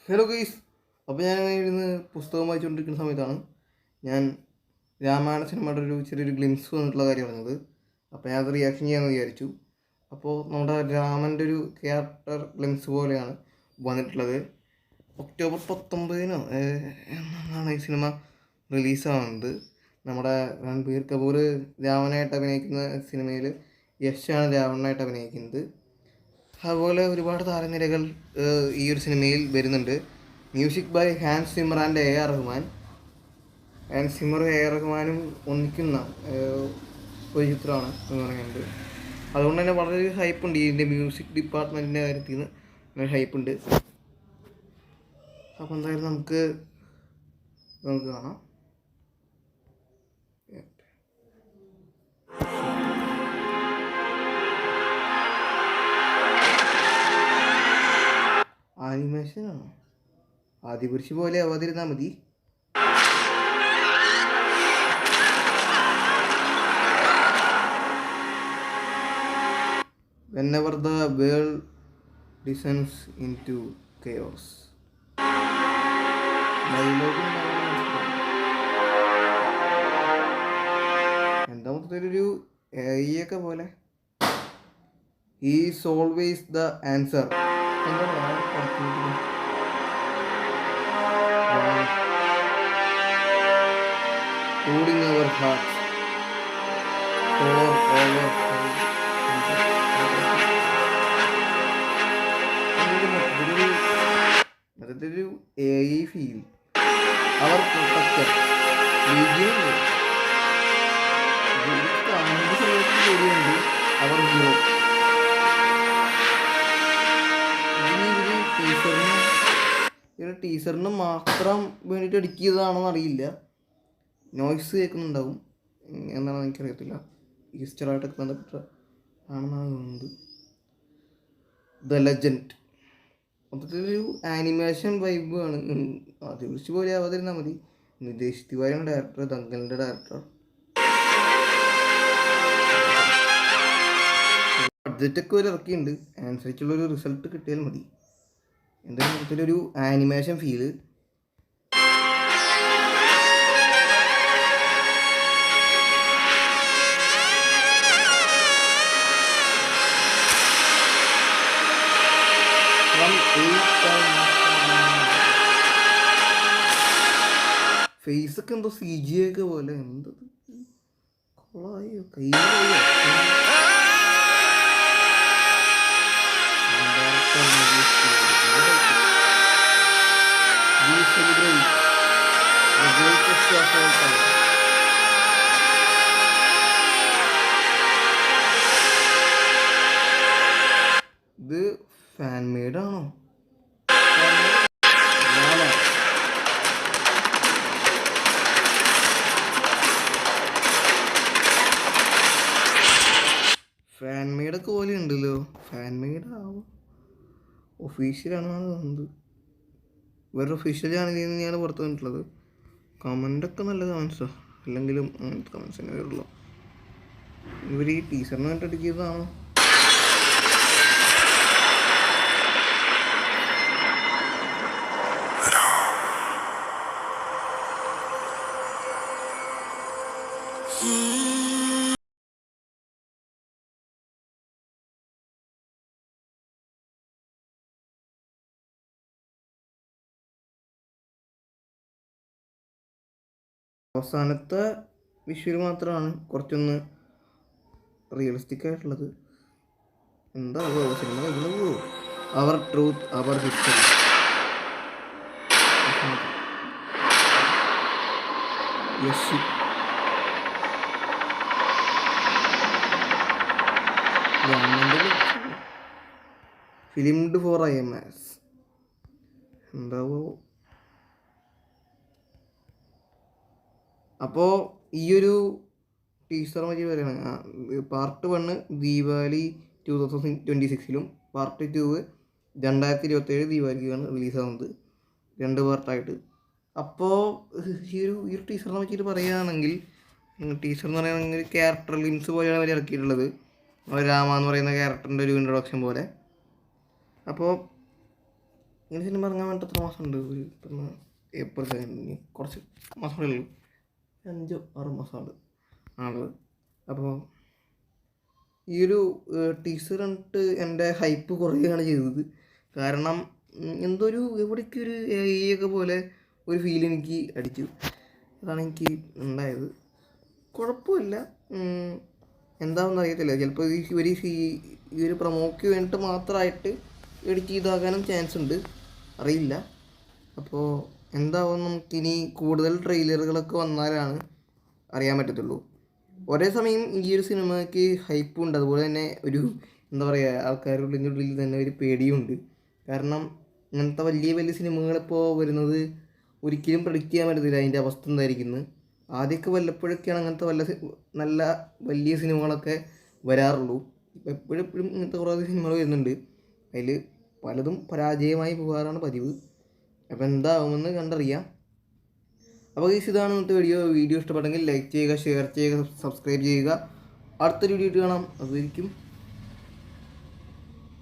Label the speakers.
Speaker 1: Hello guys. അപ്പോൾ ഞാൻ ഇരുന്ന് പുസ്തകം വായിച്ചുകൊണ്ടിരിക്കുന്ന സമയത്താണ് ഞാൻ രാമായണ സിനിമയുടെ ചെറിയൊരു ഗ്ലിംസ് വന്നിട്ടുള്ള കാര്യം പറഞ്ഞത്. അപ്പോൾ ഞാൻ അത് റിയാക്ഷൻ ചെയ്യാമെന്ന് വിചാരിച്ചു. അപ്പോൾ നമ്മുടെ രാമൻ്റെ ഒരു ക്യാരക്ടർ ഗ്ലിംസ് പോലെയാണ് വന്നിട്ടുള്ളത്. ഒക്ടോബർ 19 എന്നാണ് ഈ സിനിമ റിലീസാവുന്നത്. നമ്മുടെ രൺബീർ കപൂർ രാവണനായിട്ട് അഭിനയിക്കുന്ന സിനിമയിൽ യശാണ് രാവണനായിട്ട് അഭിനയിക്കുന്നത്. അതുപോലെ ഒരുപാട് താരനിരകൾ ഈ ഒരു സിനിമയിൽ വരുന്നുണ്ട്. Music by Hans Zimmer and AR Rahman. Hans Zimmer AR റഹ്മാനും ഒന്നിക്കുന്ന ഒരു ചിത്രമാണ് എന്ന് പറയുന്നത്. അതുകൊണ്ട് തന്നെ വളരെ ഹൈപ്പുണ്ട് ഇതിൻ്റെ മ്യൂസിക് ഡിപ്പാർട്ട്മെൻറ്റിൻ്റെ കാര്യത്തിൽ നിന്ന് ഹൈപ്പുണ്ട്. അപ്പോൾ എന്തായാലും നമുക്ക് കാണാം. ആനിമേഷനാണോ? ആദിപുരുഷ് പോലെ ആവാതിരുന്നാൽ മതി. Whenever the world descends into chaos. എന്താ മൊത്തത്തിലൊരു ഒക്കെ പോലെ. Is always the answer. Holding our hearts for our അതൊരു AI ഫീൽ. അവർ പ്രൊട്ടക്ടർ ശരിയുണ്ട്. അവർ ഹീറോ. ടീച്ചറിന് മാത്രം വേണ്ടിയിട്ട് അടിക്കുന്നതാണെന്ന് അറിയില്ല. നോയ്സ് കേൾക്കുന്നുണ്ടാവും, എന്താണെന്ന് എനിക്കറിയത്തില്ല. ഈസ്റ്ററായിട്ടൊക്കെ ബന്ധപ്പെട്ട ആണെന്നാണ് തോന്നുന്നത്. ദ ലെജൻഡ് മൊത്തത്തിലൊരു ആനിമേഷൻ വൈബ് ആണ്. അത് വിളിച്ച് പോലെ ആവാതിരുന്നാൽ മതി. നിതേഷ് തിവാരിയാണ് ഡയറക്ടർ, ദങ്കലിൻ്റെ ഡയറക്ടർ. ബഡ്ജറ്റൊക്കെ ഒരു ഇറക്കിയിട്ടുണ്ട്. അനുസരിച്ചുള്ളൊരു റിസൾട്ട് കിട്ടിയാൽ മതി. എന്തായാലും മൊത്തത്തിലൊരു ആനിമേഷൻ ഫീല്. ഫേസൊക്കെ എന്തോ CGI ഒക്കെ പോലെ. എന്തത് കൊളായോ കയ്യിലോ. ഇത് ഫാൻ മെയ്ഡാണോ? ഫാൻ മെയ്ഡൊക്കെ പോലെ ഉണ്ടല്ലോ. ഫാൻ മെയ്ഡ് ആവും. ഒഫീഷ്യലാണെന്നാണ് തോന്നുന്നത്. വേറെ ഒഫീഷ്യൽ ചാനലിൽ നിന്ന് ഞാൻ പുറത്ത് വന്നിട്ടുള്ളത്. കമൻ്റൊക്കെ നല്ല കമൻസാണ്. അല്ലെങ്കിലും അങ്ങനത്തെ കമൻസ് തന്നെ വരുള്ളൂ. ഇവർ ഈ ടീച്ചറിന് വേണ്ടി അടിക്കുന്നതാണോ? അവസാനത്തെ വിഷ്വൽ മാത്രമാണ് കുറച്ചൊന്ന് റിയലിസ്റ്റിക് ആയിട്ടുള്ളത്. എന്താ സിനിമ ഇവിടെ പോവോ? അവർ ട്രൂത്ത്, അവർ history. Yash filmed for IMAX. എന്താവോ. അപ്പോൾ ഈ ഒരു ടീസർ പറ്റി പറയുകയാണ്. പാർട്ട് 1 ദീപാവലി 2026 പാർട്ട് 2 2027 ദീപാവലിക്കാണ് റിലീസാവുന്നത്. 2 പാർട്ടായിട്ട്. അപ്പോൾ ഈ ഒരു ടീച്ചറിനെ പറ്റിയിട്ട് പറയുകയാണെങ്കിൽ, ടീച്ചർ എന്ന് പറയുകയാണെങ്കിൽ ക്യാരക്ടർ ലിംസ് പോലെയാണ് അവർ ഇറക്കിയിട്ടുള്ളത്. രാമ എന്ന് പറയുന്ന ക്യാരക്ടറിൻ്റെ ഒരു ഇൻട്രൊഡക്ഷൻ പോലെ. അപ്പോൾ ഇങ്ങനെ സിനിമ ഇറങ്ങാൻ വേണ്ടി എത്ര മാസമുണ്ട്? ഒരു ഇപ്പം ഏപ്രിൽ കഴിഞ്ഞ് കുറച്ച് മാസങ്ങളേ ഉള്ളൂ, 5-6 മാസമാണ് ആണുള്ളത്. അപ്പോൾ ഈ ഒരു ടീസർ കണ്ടിട്ട് എൻ്റെ ഹൈപ്പ് കുറയുകയാണ് ചെയ്തത്. കാരണം എന്തോ ഒരു എവിടേക്ക് ഒരു ഒക്കെ പോലെ ഒരു ഫീൽ എനിക്ക് അടിച്ചു. അതാണ് എനിക്ക് ഉണ്ടായത്. കുഴപ്പമില്ല, എന്താണെന്ന് അറിയത്തില്ല. ചിലപ്പോൾ ഈ ഒരു പ്രൊമോക്ക് വേണ്ടിയിട്ട് മാത്രമായിട്ട് എഡിറ്റ് ചെയ്താകാനും ചാൻസ് ഉണ്ട്, അറിയില്ല. അപ്പോൾ എന്താവും നമുക്കിനി കൂടുതൽ ട്രെയിലറുകളൊക്കെ വന്നാലാണ് അറിയാൻ പറ്റത്തുള്ളൂ. ഒരേ സമയം ഈ ഒരു സിനിമയ്ക്ക് ഹൈപ്പും ഉണ്ട്, അതുപോലെ തന്നെ ഒരു എന്താ പറയുക, ആൾക്കാരുടെ ഉള്ളിൽ തന്നെ ഒരു പേടിയുണ്ട്. കാരണം ഇങ്ങനത്തെ വലിയ വലിയ സിനിമകളിപ്പോൾ വരുന്നത് ഒരിക്കലും പ്രെഡിക്റ്റ് ചെയ്യാൻ പറ്റത്തില്ല അതിൻ്റെ അവസ്ഥ എന്തായിരിക്കുന്നു. ആദ്യമൊക്കെ വല്ലപ്പോഴൊക്കെയാണ് അങ്ങനത്തെ നല്ല വലിയ സിനിമകളൊക്കെ വരാറുള്ളൂ. എപ്പോഴെപ്പോഴും ഇങ്ങനത്തെ കുറേ സിനിമകൾ വരുന്നുണ്ട്, അതിൽ പലതും പരാജയമായി പോകാറാണ് പതിവ്. അപ്പോൾ എന്താവുമെന്ന് കണ്ടറിയാം. അപ്പോൾ ഇതാണ് ഇന്നത്തെ വീഡിയോ ഇഷ്ടപ്പെട്ടെങ്കിൽ ലൈക്ക് ചെയ്യുക, ഷെയർ ചെയ്യുക, സബ്സ്ക്രൈബ് ചെയ്യുക. അടുത്തൊരു വീഡിയോ കാണാം. അതുവരെയും